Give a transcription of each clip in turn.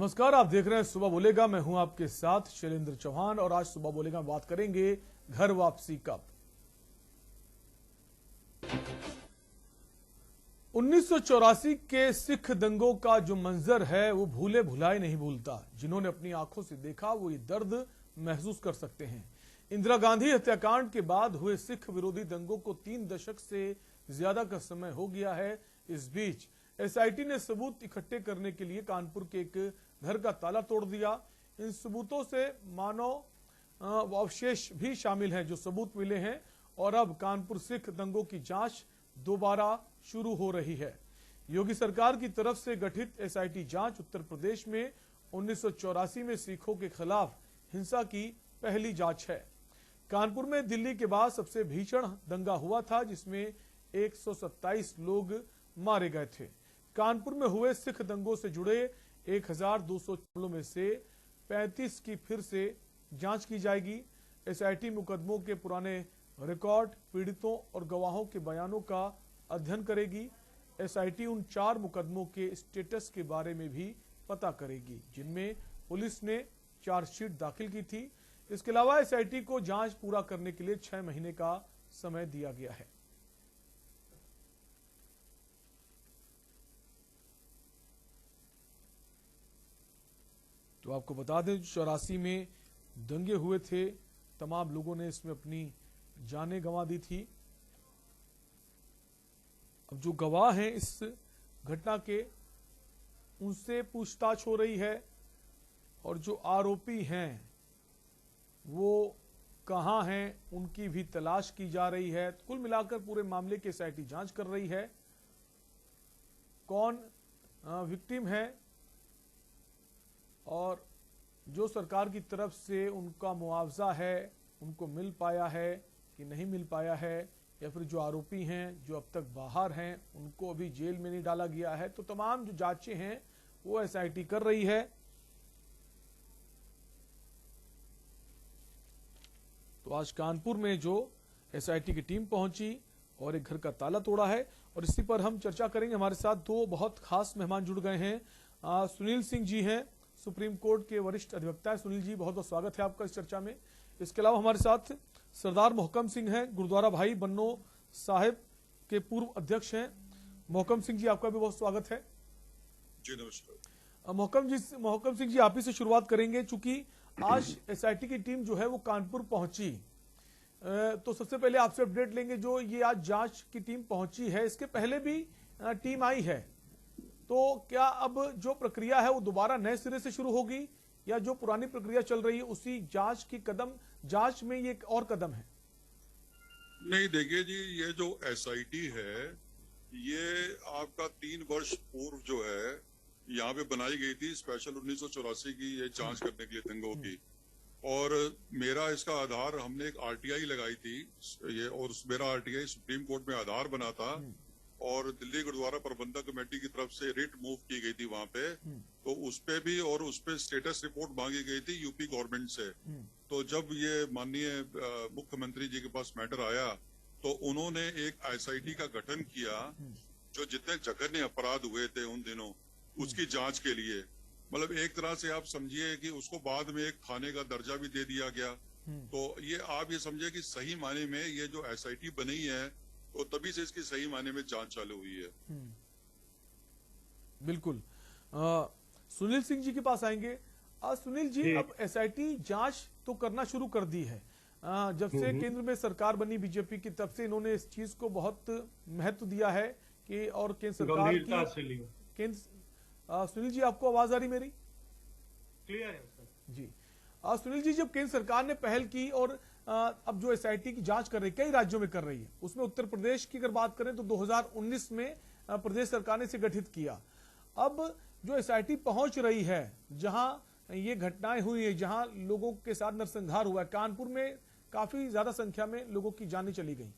नमस्कार, आप देख रहे हैं सुबह बोलेगा। मैं हूं आपके साथ शैलेंद्र चौहान और आज सुबह बोलेगा में बात करेंगे घर वापसी कब। 1984 के सिख दंगों का जो मंजर है वो भूले भुलाए नहीं भूलता। जिन्होंने अपनी आंखों से देखा वो ये दर्द महसूस कर सकते हैं। इंदिरा गांधी हत्याकांड के बाद हुए सिख विरोधी दंगों को 3 दशक से ज्यादा का समय हो गया है। इस बीच एसआईटी ने सबूत इकट्ठे करने के लिए कानपुर के एक घर का ताला तोड़ दिया। इन सबूतों से मानव अवशेष भी शामिल हैं जो सबूत मिले हैं और अब कानपुर सिख दंगों की जांच दोबारा शुरू हो रही है। योगी सरकार की तरफ से गठित एसआईटी जांच उत्तर प्रदेश में 1984 में सिखों के खिलाफ हिंसा की पहली जांच है। कानपुर में दिल्ली के बाद सबसे भीषण दंगा हुआ था जिसमें 127 लोग मारे गए थे। कानपुर में हुए सिख दंगों से जुड़े 1200 मामलों में से 35 की फिर से जांच की जाएगी। एसआईटी मुकदमों के पुराने रिकॉर्ड, पीड़ितों और गवाहों के बयानों का अध्ययन करेगी। एसआईटी उन 4 मुकदमों के स्टेटस के बारे में भी पता करेगी जिनमें पुलिस ने चार्जशीट दाखिल की थी। इसके अलावा एसआईटी को जांच पूरा करने के लिए 6 महीने का समय दिया गया है। तो आपको बता दें 84 में दंगे हुए थे, तमाम लोगों ने इसमें अपनी जानें गंवा दी थी। अब जो गवाह हैं इस घटना के उनसे पूछताछ हो रही है और जो आरोपी हैं वो कहां हैं उनकी भी तलाश की जा रही है। कुल मिलाकर पूरे मामले की एसआईटी जांच कर रही है। कौन विक्टिम है और जो सरकार की तरफ से उनका मुआवजा है उनको मिल पाया है कि नहीं मिल पाया है, या फिर जो आरोपी हैं जो अब तक बाहर हैं उनको अभी जेल में नहीं डाला गया है। तो तमाम जो जांचें हैं वो एसआईटी कर रही है। तो आज कानपुर में जो एसआईटी की टीम पहुंची और एक घर का ताला तोड़ा है और इसी पर हम चर्चा करेंगे। हमारे साथ 2 बहुत खास मेहमान जुड़ गए हैं। सुनील सिंह जी हैं, सुप्रीम कोर्ट के वरिष्ठ अधिवक्ता है। सुनील जी, बहुत बहुत स्वागत है आपका इस चर्चा में। इसके अलावा हमारे साथ सरदार मोहकम सिंह हैं, गुरुद्वारा भाई बन्नो साहिब के पूर्व अध्यक्ष हैं। मोहकम सिंह जी, आपका भी बहुत स्वागत है। जी नमस्कार। मोहकम सिंह जी, आप ही से शुरुआत करेंगे। चूंकि आज एसआईटी की टीम जो है वो कानपुर पहुंची, तो सबसे पहले आपसे अपडेट लेंगे। जो ये आज जांच की टीम पहुंची है, इसके पहले भी टीम आई है, तो क्या अब जो प्रक्रिया है वो दोबारा नए सिरे से शुरू होगी या जो पुरानी प्रक्रिया चल रही है उसी जांच में ये एक और कदम है? नहीं, देखिए जी, ये जो एसआईटी है ये आपका 3 वर्ष पूर्व जो है यहाँ पे बनाई गई थी स्पेशल 1984 की ये जांच करने के लिए दंगों की। और मेरा इसका आधार, हमने एक आरटीआई लगाई थी ये, और मेरा आरटीआई सुप्रीम कोर्ट में आधार बना था और दिल्ली गुरुद्वारा प्रबंधक कमेटी की तरफ से रिट मूव की गई थी वहां पे। तो उस पे भी और उस पे स्टेटस रिपोर्ट मांगी गई थी यूपी गवर्नमेंट से। तो जब ये माननीय मुख्यमंत्री जी के पास मैटर आया तो उन्होंने एक एसआईटी का गठन किया जो जितने जघन्य अपराध हुए थे उन दिनों उसकी जांच के लिए। मतलब एक तरह से आप समझिए कि उसको बाद में एक थाने का दर्जा भी दे दिया गया। तो ये आप ये समझिए कि सही मायने में ये जो एसआईटी बनी है तो तभी से इसकी सही मायने में जांच चालू हुई है। बिल्कुल। सुनील सिंह जी के पास आएंगे। सुनील जी, अब एसआईटी जांच तो करना शुरू कर दी है। जब से केंद्र में सरकार बनी बीजेपी की तरफ से इन्होंने इस चीज को बहुत महत्व दिया है कि और केंद्र सरकार की सुनील जी, आपको आवाज आ रही मेरी? क्लियर है सर जी। सुनील जी, जब केंद्र सरकार ने पहल की और अब जो एसआईटी की जांच कर रही है, कई राज्यों में कर रही है, उसमें उत्तर प्रदेश की अगर बात करें तो 2019 में प्रदेश सरकार ने इसे गठित किया। अब जो एसआईटी पहुंच रही है जहां ये घटनाएं हुई है, जहां लोगों के साथ नरसंहार हुआ है, कानपुर में काफी ज्यादा संख्या में लोगों की जानें चली गई,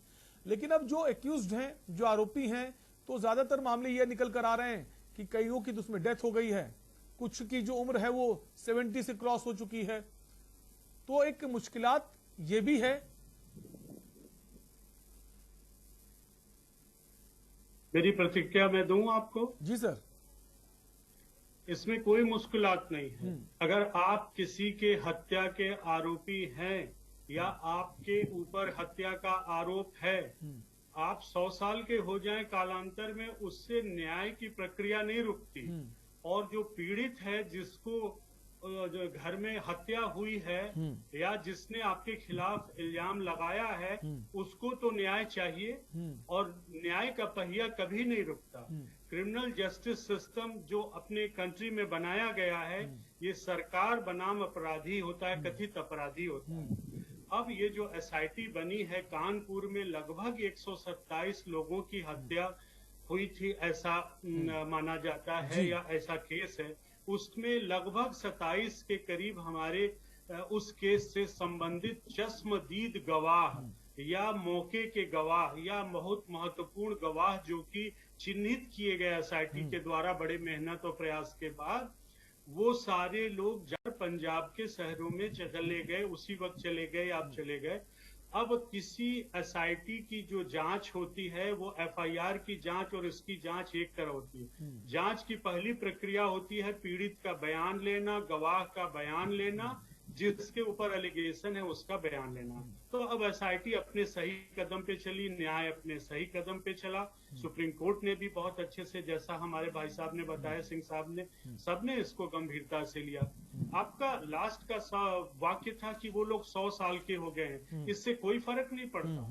लेकिन अब जो एक्यूज्ड हैं, जो आरोपी हैं, तो ज्यादातर मामले ये निकल कर आ रहे हैं कि कईयों की तो उसमें डेथ हो गई है, कुछ की जो उम्र है वो 70 से क्रॉस हो चुकी है। तो एक मुश्किलात ये भी है। मेरी प्रतिक्रिया मैं दूं आपको? जी सर। इसमें कोई मुश्किलात नहीं है। अगर आप किसी के हत्या के आरोपी हैं या आपके ऊपर हत्या का आरोप है, आप 100 साल के हो जाएं, कालांतर में उससे न्याय की प्रक्रिया नहीं रुकती। और जो पीड़ित है, जिसको जो घर में हत्या हुई है या जिसने आपके खिलाफ इल्जाम लगाया है, उसको तो न्याय चाहिए और न्याय का पहिया कभी नहीं रुकता। क्रिमिनल जस्टिस सिस्टम जो अपने कंट्री में बनाया गया है, ये सरकार बनाम अपराधी होता है, कथित अपराधी होता है। अब ये जो एसआईटी बनी है, कानपुर में लगभग 127 लोगों की हत्या हुई थी, ऐसा माना जाता है या ऐसा केस है। उसमें लगभग 27 के करीब हमारे उस केस से संबंधित चश्मदीद गवाह या मौके के गवाह या बहुत महत्वपूर्ण गवाह जो कि चिन्हित किए गए एसआईटी के द्वारा बड़े मेहनत और प्रयास के बाद, वो सारे लोग पंजाब के शहरों में चले गए, उसी वक्त चले गए, आप चले गए। अब किसी एसआईटी की जो जांच होती है, वो एफआईआर की जांच और इसकी जांच एक तरह होती है। जांच की पहली प्रक्रिया होती है पीड़ित का बयान लेना, गवाह का बयान लेना, जिसके ऊपर एलिगेशन है उसका बयान लेना। तो अब एसआईटी अपने सही कदम पे चली, न्याय अपने सही कदम पे चला। सुप्रीम कोर्ट ने भी बहुत अच्छे से, जैसा हमारे भाई साहब ने बताया, सिंह साहब ने, सबने इसको गंभीरता से लिया। आपका लास्ट का वाक्य था कि वो लोग 100 साल के हो गए हैं, इससे कोई फर्क नहीं पड़ता।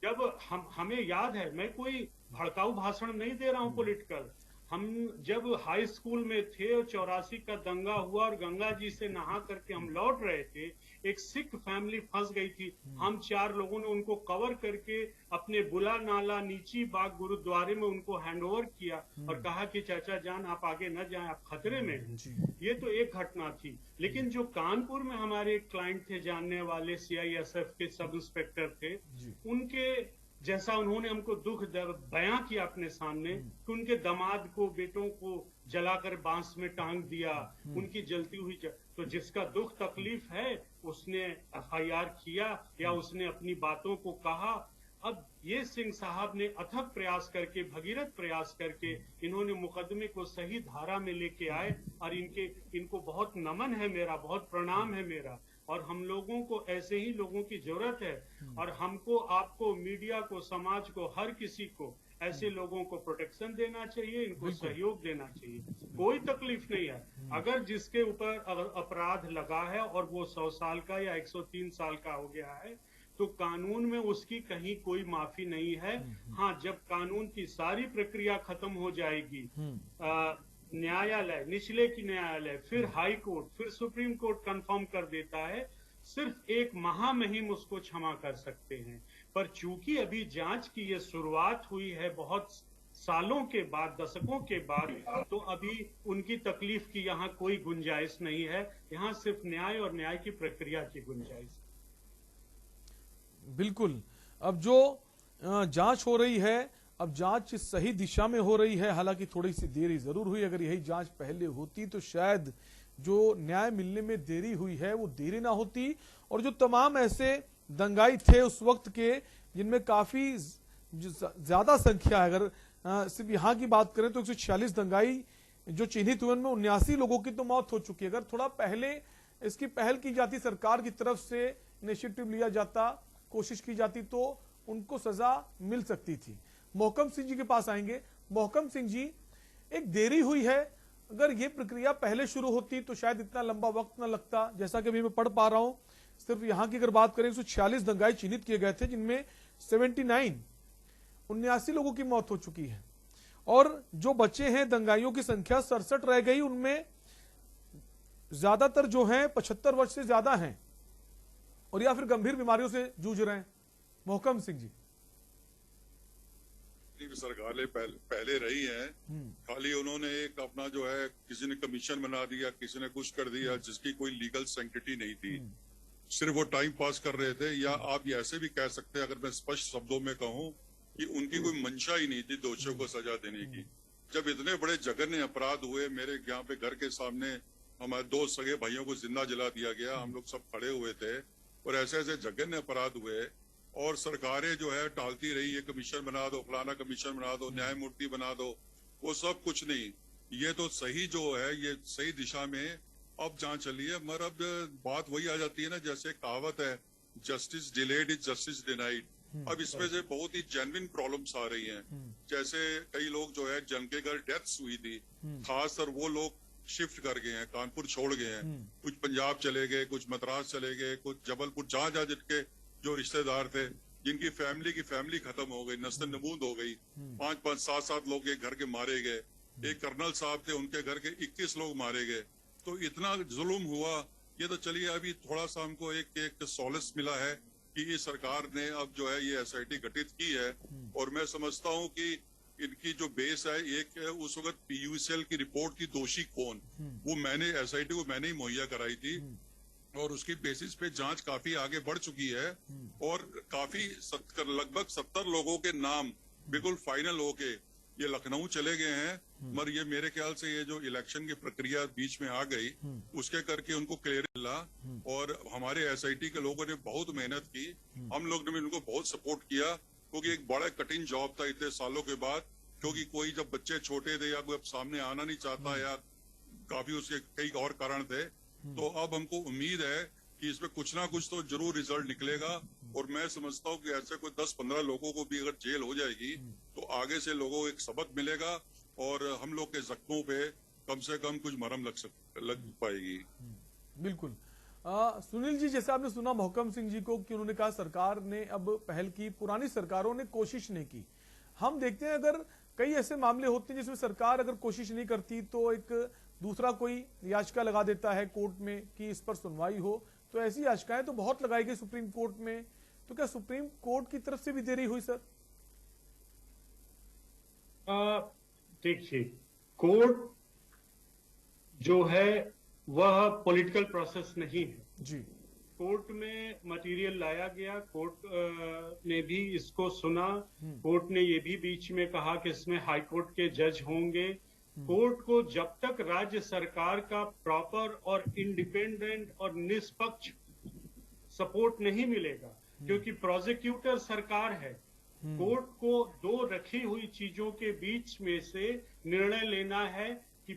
जब हमें याद है, मैं कोई भड़काऊ भाषण नहीं दे रहा हूं पॉलिटिकल, हम जब हाई स्कूल में थे और 84 का दंगा हुआ और गंगा जी से नहा करके हम लौट रहे थे, एक सिख फैमिली फंस गई थी। हम 4 लोगों ने उनको कवर करके अपने बुला नाला नीची बाग गुरुद्वारे में उनको हैंडओवर किया और कहा कि चाचा जान आप आगे न जाएं, आप खतरे में हैं। ये तो एक घटना थी। लेकिन जो कानपुर में हमारे क्लाइंट थे, जानने वाले सीआईएसएफ के सब इंस्पेक्टर थे, उनके जैसा उन्होंने हमको दुख बयां किया अपने सामने कि उनके दामाद को, बेटों को जलाकर बांस में टांग दिया, उनकी जलती हुई तो जिसका दुख तकलीफ है उसने एफआईआर किया या उसने अपनी बातों को कहा। अब ये सिंह साहब ने अथक प्रयास करके, भगीरथ प्रयास करके, इन्होंने मुकदमे को सही धारा में लेके आए और इनको बहुत नमन है मेरा, बहुत प्रणाम है मेरा। और हम लोगों को ऐसे ही लोगों की जरूरत है और हमको, आपको, मीडिया को, समाज को, हर किसी को ऐसे लोगों को प्रोटेक्शन देना चाहिए, इनको सहयोग देना चाहिए। कोई तकलीफ नहीं है। अगर जिसके ऊपर अपराध लगा है और वो 100 साल का या 103 साल का हो गया है, तो कानून में उसकी कहीं कोई माफी नहीं है। हाँ, जब कानून की सारी प्रक्रिया खत्म हो जाएगी, न्यायालय, निचले की न्यायालय, फिर हाई कोर्ट, फिर सुप्रीम कोर्ट कंफर्म कर देता है, सिर्फ 1 माह में ही उसको क्षमा कर सकते हैं। पर चूंकि अभी जांच की ये शुरुआत हुई है बहुत सालों के बाद, दशकों के बाद, तो अभी उनकी तकलीफ की यहाँ कोई गुंजाइश नहीं है। यहाँ सिर्फ न्याय और न्याय की प्रक्रिया की गुंजाइश। बिल्कुल। अब जो जांच हो रही है, अब जांच सही दिशा में हो रही है। हालांकि थोड़ी सी देरी जरूर हुई, अगर यही जांच पहले होती तो शायद जो न्याय मिलने में देरी हुई है वो देरी ना होती। और जो तमाम ऐसे दंगाई थे उस वक्त के, जिनमें काफी ज्यादा संख्या है, अगर सिर्फ यहाँ की बात करें तो 146 दंगाई जो चिन्हित हुए, उनमें 79 लोगों की तो मौत हो चुकी है। अगर थोड़ा पहले इसकी पहल की जाती, सरकार की तरफ से इनिशिएटिव लिया जाता, कोशिश की जाती, तो उनको सजा मिल सकती थी। मोहकम सिंह जी के पास आएंगे। मोहकम सिंह जी, एक देरी हुई है, अगर ये प्रक्रिया पहले शुरू होती तो शायद इतना लंबा वक्त न लगता। जैसा कि अभी मैं पढ़ पा रहा हूं, सिर्फ यहाँ की अगर बात करें 146 दंगाई चिन्हित किए गए थे, जिनमें 79 लोगों की मौत हो चुकी है और जो बचे हैं दंगाइयों की संख्या 67 रह गई। उनमें ज्यादातर जो हैं 75 वर्ष से ज्यादा हैं और या फिर गंभीर बीमारियों से जूझ रहे हैं। मोहकम सिंह जी, सरकारें पहले रही हैं, खाली उन्होंने एक अपना जो है, किसी ने कमीशन बना दिया, किसी ने कुछ कर दिया, जिसकी कोई लीगल सैंक्टिटी नहीं थी। सिर्फ वो टाइम पास कर रहे थे। या आप ऐसे भी कह सकते हैं, अगर मैं स्पष्ट शब्दों में कहूं, कि उनकी कोई मंशा ही नहीं थी दोषियों को सजा देने की। जब इतने बड़े जघन्य अपराध हुए, मेरे यहाँ पे घर के सामने हमारे 2 सगे भाइयों को जिंदा जला दिया गया, हम लोग सब खड़े हुए थे, और ऐसे ऐसे जघन्य अपराध हुए और सरकारें जो है टालती रही, ये कमीशन बना दो, फलाना कमीशन बना दो, न्यायमूर्ति बना दो, वो सब कुछ नहीं। ये तो सही जो है, ये सही दिशा में अब जांच चली है, मगर अब बात वही आ जाती है ना, जैसे कहावत है, justice delayed is justice denied. अब इसमें से बहुत ही जेन्युइन प्रॉब्लम्स आ रही हैं। जैसे कई लोग जो है जिनके घर डेथ्स हुई थी, खासकर वो लोग शिफ्ट कर गए हैं, कानपुर छोड़ गए हैं, कुछ पंजाब चले गए, कुछ मद्रास चले गए, कुछ जबलपुर, जहाँ जहाँ जिनके जो रिश्तेदार थे, जिनकी फैमिली खत्म हो गई, नस्ल नमूद हो गई, 5-5, 7-7 लोग एक घर के मारे गए, एक कर्नल साहब थे उनके घर के 21 लोग मारे गए। तो इतना जुल्म हुआ। ये तो चलिए अभी थोड़ा सा हमको एक सॉलिस मिला है कि ये सरकार ने अब जो है ये एसआईटी गठित की है, और मैं समझता हूँ कि इनकी जो बेस है, एक उस वक्त पीयूसीएल की रिपोर्ट थी दोषी कौन, वो मैंने एसआईटी को मैंने ही मुहैया कराई थी, और उसकी बेसिस पे जांच काफी आगे बढ़ चुकी है, और काफी लगभग 70 लोगों के नाम बिल्कुल फाइनल होके ये लखनऊ चले गए हैं। मगर ये मेरे ख्याल से ये जो इलेक्शन की प्रक्रिया बीच में आ गई, उसके करके उनको क्लियर मिला, और हमारे एसआईटी के लोगों ने बहुत मेहनत की, हम लोग ने भी उनको बहुत सपोर्ट किया, क्योंकि एक बड़ा कठिन जॉब था इतने सालों के बाद, क्योंकि कोई जब बच्चे छोटे थे या कोई अब सामने आना नहीं चाहता, या काफी उसके कई और कारण थे, तो अब हमको उम्मीद है कि इसमें कुछ ना कुछ तो जरूर रिजल्ट निकलेगा। और मैं समझता हूँ कि ऐसे कोई 10-15 लोगों को भी अगर जेल हो जाएगी तो आगे से लोगों को एक सबक मिलेगा, और हम लोग के जख्मों पे कम से कम कुछ मरहम लग पाएगी। बिल्कुल। सुनील जी, जैसे आपने सुना मोहकम सिंह जी को कि उन्होंने कहा सरकार ने अब पहल की, पुरानी सरकारों ने कोशिश नहीं की। हम देखते हैं अगर कई ऐसे मामले होते हैं जिसमें सरकार अगर कोशिश नहीं करती तो एक दूसरा कोई याचिका लगा देता है कोर्ट में कि इस पर सुनवाई हो, तो ऐसी याचिकाएं तो बहुत लगाई गई सुप्रीम कोर्ट में, तो क्या सुप्रीम कोर्ट की तरफ से भी देरी हुई सर? देखिए, कोर्ट जो है वह पॉलिटिकल प्रोसेस नहीं है जी। कोर्ट में मटेरियल लाया गया, कोर्ट ने भी इसको सुना, कोर्ट ने ये भी बीच में कहा कि इसमें हाई कोर्ट के जज होंगे। कोर्ट को जब तक राज्य सरकार का प्रॉपर और इंडिपेंडेंट और निष्पक्ष सपोर्ट नहीं मिलेगा, क्योंकि प्रोसिक्यूटर सरकार है, कोर्ट को दो रखी हुई चीजों के बीच में से निर्णय लेना है कि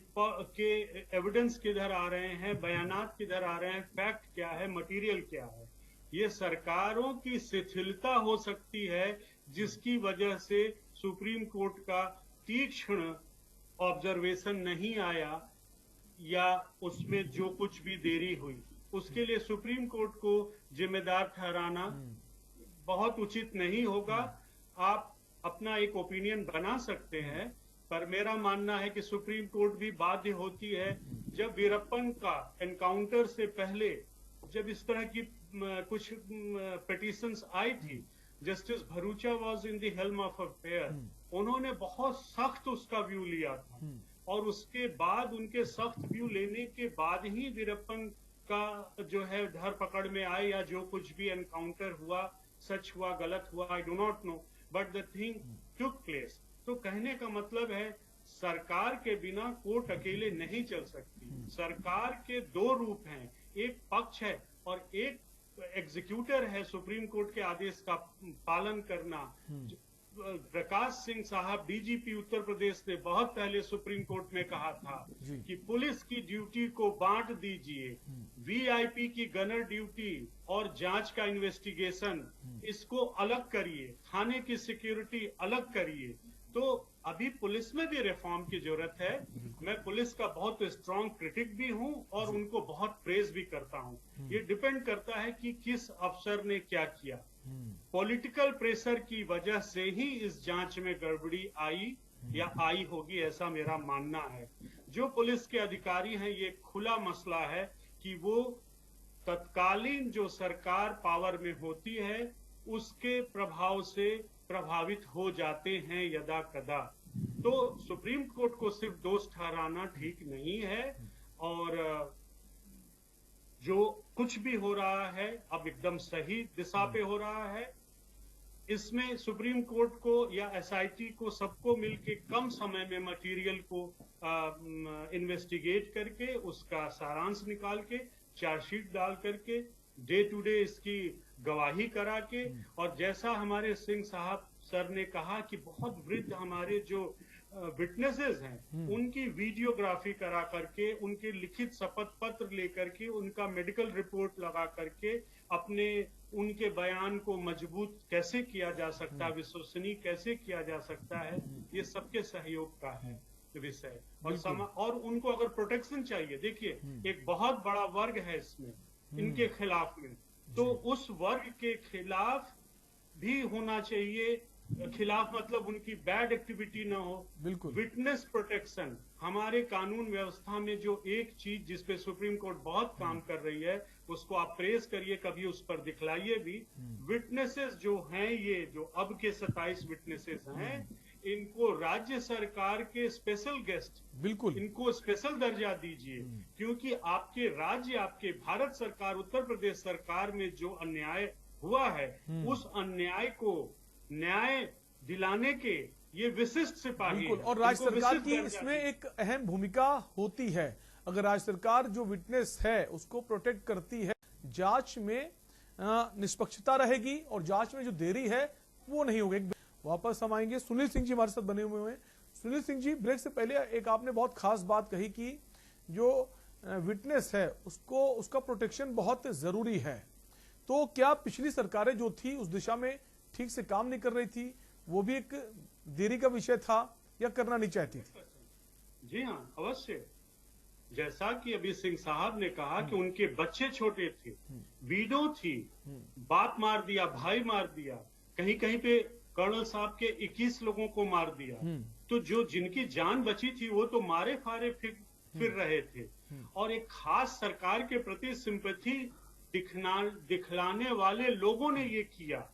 एविडेंस किधर आ रहे हैं, बयानात किधर आ रहे हैं, फैक्ट क्या है, मटेरियल क्या है। ये सरकारों की शिथिलता हो सकती है जिसकी वजह से सुप्रीम कोर्ट का तीक्ष्ण ऑब्जर्वेशन नहीं आया, या उसमें जो कुछ भी देरी हुई उसके लिए सुप्रीम कोर्ट को जिम्मेदार ठहराना बहुत उचित नहीं होगा। आप अपना एक ओपिनियन बना सकते हैं, पर मेरा मानना है कि सुप्रीम कोर्ट भी बाध्य होती है। जब वीरप्पन का एनकाउंटर से पहले जब इस तरह की कुछ पिटीशंस आई थी, justice Bharucha was in the helm of affair, उन्होंने बहुत सख्त उसका व्यू लिया था, और उसके बाद उनके सख्त व्यू लेने के बाद ही वीरप्पन का जो है धर पकड़ में आए, या जो कुछ भी एनकाउंटर हुआ, सच हुआ गलत हुआ, I do not know, but the thing took place. तो कहने का मतलब है सरकार के बिना कोर्ट अकेले नहीं चल सकती। सरकार के दो रूप हैं, एक पक्ष है और एक एग्जीक्यूटर है, सुप्रीम कोर्ट के आदेश का पालन करना। प्रकाश सिंह साहब डीजीपी उत्तर प्रदेश ने बहुत पहले सुप्रीम कोर्ट में कहा था कि पुलिस की ड्यूटी को बांट दीजिए, वीआईपी की गनर ड्यूटी और जांच का इन्वेस्टिगेशन इसको अलग करिए, थाने की सिक्योरिटी अलग करिए। तो अभी पुलिस में भी रिफॉर्म की जरूरत है। मैं पुलिस का बहुत स्ट्रांग क्रिटिक भी हूं और उनको बहुत प्रेज भी करता हूं। ये डिपेंड करता है कि किस अफसर ने क्या किया। पॉलिटिकल प्रेशर की वजह से ही इस जांच में गड़बड़ी आई या आई होगी, ऐसा मेरा मानना है। जो पुलिस के अधिकारी हैं, ये खुला मसला है कि वो तत्कालीन जो सरकार पावर में होती है उसके प्रभाव से प्रभावित हो जाते हैं यदा कदा। तो सुप्रीम कोर्ट को सिर्फ दोष ठहराना ठीक नहीं है, और जो कुछ भी हो रहा है अब एकदम सही दिशा पे हो रहा है। इसमें सुप्रीम कोर्ट को या एसआईटी को सबको मिलके कम समय में मटेरियल को इन्वेस्टिगेट करके उसका सारांश निकाल के चार्जशीट डाल करके डे टू डे इसकी गवाही करा के, और जैसा हमारे सिंह साहब सर ने कहा कि बहुत वृद्ध हमारे जो विटनेसेस हैं उनकी वीडियोग्राफी करा करके, उनके लिखित शपथ पत्र लेकर के, उनका मेडिकल रिपोर्ट लगा करके अपने उनके बयान को मजबूत कैसे किया जा सकता है, विश्वसनीय कैसे किया जा सकता है, ये सबके सहयोग का है विषय। और उनको अगर प्रोटेक्शन चाहिए, देखिए एक बहुत बड़ा वर्ग है इसमें इनके खिलाफ में, तो उस वर्ग के खिलाफ भी होना चाहिए। खिलाफ मतलब उनकी बैड एक्टिविटी ना हो। बिल्कुल। विटनेस प्रोटेक्शन हमारे कानून व्यवस्था में जो एक चीज जिसपे सुप्रीम कोर्ट बहुत काम कर रही है, उसको आप प्रेस करिए, कभी उस पर दिखलाइए भी। विटनेसेस जो हैं, ये जो अब के 27 विटनेसेस हैं, इनको राज्य सरकार के स्पेशल गेस्ट, बिल्कुल, इनको स्पेशल दर्जा दीजिए, क्योंकि आपके राज्य, आपके भारत सरकार, उत्तर प्रदेश सरकार में जो अन्याय हुआ है, उस अन्याय को न्याय दिलाने के ये विशिष्ट सिपाही बिल्कुल। हैं। और राज्य इनको सरकार विशिष्ट की दर्जा इसमें दीजिए। एक अहम भूमिका होती है। अगर राज्य सरकार जो विटनेस है उसको प्रोटेक्ट करती है, जांच में निष्पक्षता रहेगी और जांच में जो देरी है वो नहीं होगी। वापस हम आएंगे, सुनील सिंह जी हमारे साथ बने हुए हैं। सुनील सिंह जी, ब्रेक से पहले एक आपने बहुत खास बात कही कि जो विटनेस है उसको, उसका प्रोटेक्शन बहुत जरूरी है। तो क्या पिछली सरकारें जो थी उस दिशा में ठीक से काम नहीं कर रही थी? वो भी एक देरी का विषय था या करना नहीं चाहती थी? जी हाँ, अवश्य। जैसा कि अभी सिंह साहब ने कहा कि उनके बच्चे छोटे थे, विडो थी, बाप मार दिया, भाई मार दिया, कहीं कहीं पे कर्नल साहब के 21 लोगों को मार दिया। तो जो जिनकी जान बची थी वो तो मारे फारे फिर रहे थे। और एक खास सरकार के प्रति सिंपैथी दिखलाने वाले लोगों ने ये किया।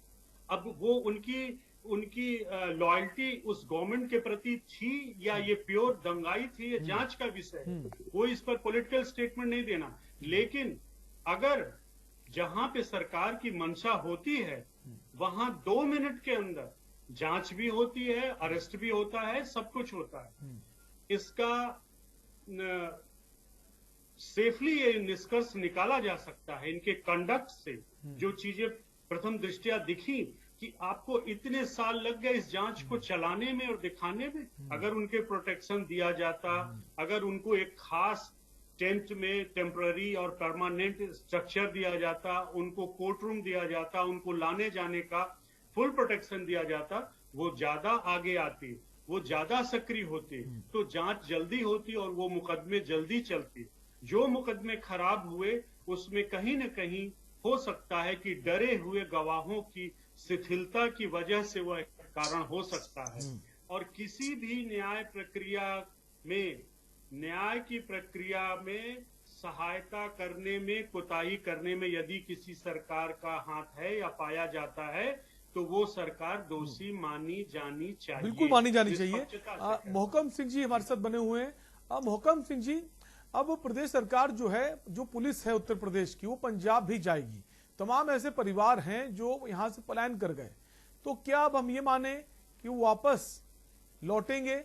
अब वो उनकी लॉयल्टी उस गवर्नमेंट के प्रति थी या ये प्योर दंगाई थी, ये जांच का विषय है। वो इस पर पॉलिटिकल स्टेटमेंट नहीं देना। लेकिन अगर जहां पे सरकार की मंशा होती है, वहां 2 मिनट के अंदर जांच भी होती है, अरेस्ट भी होता है, सब कुछ होता है। इसका सेफली ये निष्कर्ष निकाला जा सकता है इनके कंडक्ट से। जो चीजें प्रथम दृष्टया दिखी कि आपको इतने साल लग गए इस जांच को चलाने में और दिखाने में, अगर उनके प्रोटेक्शन दिया जाता, अगर उनको एक खास टेंट में टेम्पररी और परमानेंट स्ट्रक्चर दिया जाता, उनको कोर्ट रूम दिया जाता, उनको लाने जाने का फुल प्रोटेक्शन दिया जाता, वो ज्यादा आगे आती, वो ज्यादा सक्रिय होती, तो जांच जल्दी होती और वो मुकदमे जल्दी चलती। जो मुकदमे खराब हुए उसमें कहीं न कहीं हो सकता है कि डरे हुए गवाहों की शिथिलता की वजह से वह कारण हो सकता है। और किसी भी न्याय की प्रक्रिया में सहायता करने में, कोताही करने में यदि किसी सरकार का हाथ है या पाया जाता है, तो वो सरकार दोषी मानी जानी चाहिए। बिल्कुल मानी जानी चाहिए। मोहकम सिंह जी हमारे साथ बने हुए हैं। मोहकम सिंह जी, अब प्रदेश सरकार जो है, जो पुलिस है उत्तर प्रदेश की, वो पंजाब भी जाएगी। तमाम ऐसे परिवार हैं जो यहां से पलायन कर गए, तो क्या अब हम ये माने कि वो वापस लौटेंगे?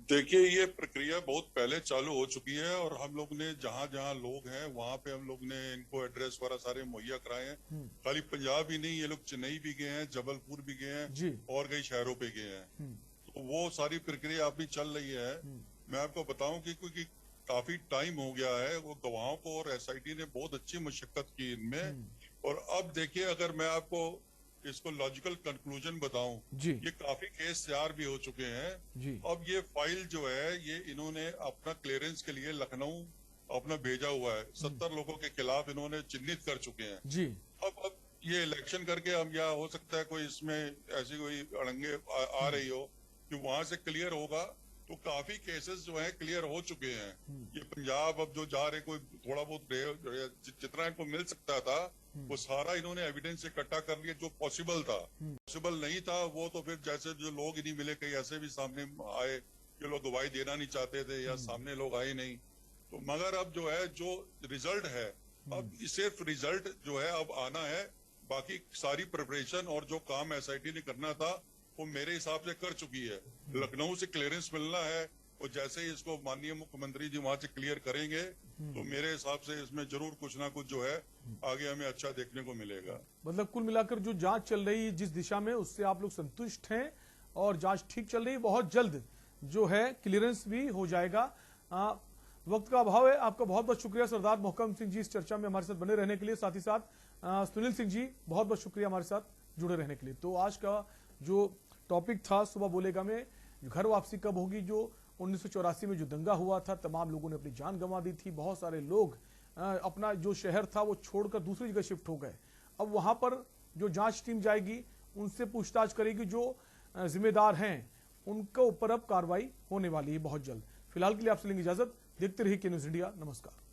देखिए, ये प्रक्रिया बहुत पहले चालू हो चुकी है और हम लोग ने जहां जहां लोग हैं वहां पे हम लोग ने इनको एड्रेस वगैरह सारे मुहैया कराए हैं। खाली पंजाब ही नहीं, ये लोग चेन्नई भी गए हैं, जबलपुर भी गए हैं और कई शहरों पे गए हैं। तो वो सारी प्रक्रिया अभी चल रही है। मैं आपको बताऊं कि क्योंकि काफी टाइम हो गया है, वो गवाहों को और एसआईटी ने बहुत अच्छी मशक्कत की इनमें। और अब देखिए, अगर मैं आपको इसको लॉजिकल कंक्लूजन बताऊं, ये काफी केस तैयार भी हो चुके हैं। अब ये फाइल जो है, ये इन्होंने अपना क्लियरेंस के लिए लखनऊ अपना भेजा हुआ है। 70 लोगों के खिलाफ इन्होंने चिन्हित कर चुके हैं। अब ये इलेक्शन करके हम, या हो सकता है कोई इसमें ऐसी कोई अड़ंगे आ रही हो कि वहां से क्लियर होगा, तो काफी केसेस जो हैं क्लियर हो चुके हैं। ये पंजाब अब जो जा रहे, कोई थोड़ा बहुत जितना इनको मिल सकता था वो सारा इन्होंने एविडेंस इकट्ठा कर लिया जो पॉसिबल था। पॉसिबल नहीं था वो तो फिर जैसे जो लोग ही नहीं मिले, कई ऐसे भी सामने आए कि लोग गवाही देना नहीं चाहते थे या सामने लोग आए नहीं। तो मगर अब जो है, जो रिजल्ट है, अब सिर्फ रिजल्ट जो है अब आना है। बाकी सारी प्रिपरेशन और जो काम एसआईटी ने करना था वो मेरे हिसाब से कर चुकी है। लखनऊ से क्लियरेंस मिलना है और जैसे ही इसको माननीय मुख्यमंत्री जी वहां से क्लियर करेंगे तो मेरे हिसाब से इसमें जरूर कुछ ना कुछ जो है आगे हमें अच्छा देखने को मिलेगा। मतलब कुल मिलाकर जो जांच चल रही है जिस दिशा में, उससे आप लोग संतुष्ट हैं और जांच ठीक चल रही है। बहुत जल्द जो है क्लियरेंस भी हो जाएगा। वक्त का अभाव है। आपका बहुत बहुत शुक्रिया सरदार मोहकम सिंह जी इस चर्चा में हमारे साथ बने रहने के लिए। साथ ही साथ सुनील सिंह जी बहुत बहुत शुक्रिया हमारे साथ जुड़े रहने के लिए। तो आज का जो टॉपिक था सुबह बोलेगा में घर वापसी कब होगी, जो 1984 में जो दंगा हुआ था, तमाम लोगों ने अपनी जान गंवा दी थी। बहुत सारे लोग अपना जो शहर था वो छोड़कर दूसरी जगह शिफ्ट हो गए। अब वहां पर जो जांच टीम जाएगी उनसे पूछताछ करेगी, जो जिम्मेदार हैं उनके ऊपर अब कार्रवाई होने वाली है बहुत जल्द। फिलहाल के लिए आपसे लेंगे इजाजत। देखते रहिए के न्यूज़ इंडिया। नमस्कार।